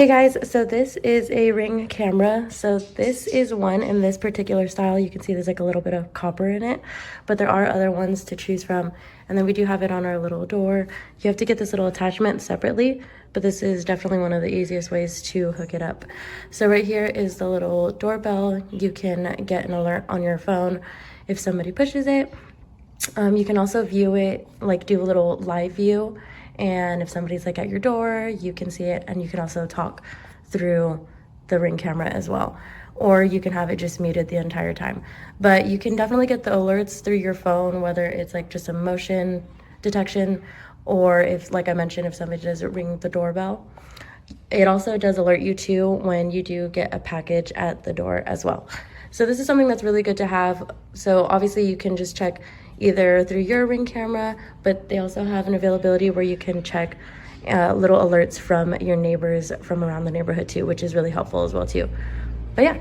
Hey guys, so this is a Ring camera. So this is one in this particular style. You can see there's like a little bit of copper in it, but there are other ones to choose from. And then we do have it on our little door. You have to get this little attachment separately, but this is definitely one of the easiest ways to hook it up. So right here is the little doorbell. You can get an alert on your phone if somebody pushes it. You can also view it, like do a little live view. And if somebody's like at your door, you can see it, and you can also talk through the Ring camera as well. Or you can have it just muted the entire time. But you can definitely get the alerts through your phone, whether it's like just a motion detection, or if, like I mentioned, if somebody does ring the doorbell. It also does alert you too when you do get a package at the door as well. So this is something that's really good to have. So obviously you can just check either through your Ring camera, but they also have an availability where you can check little alerts from your neighbors from around the neighborhood too, which is really helpful as well too. But yeah.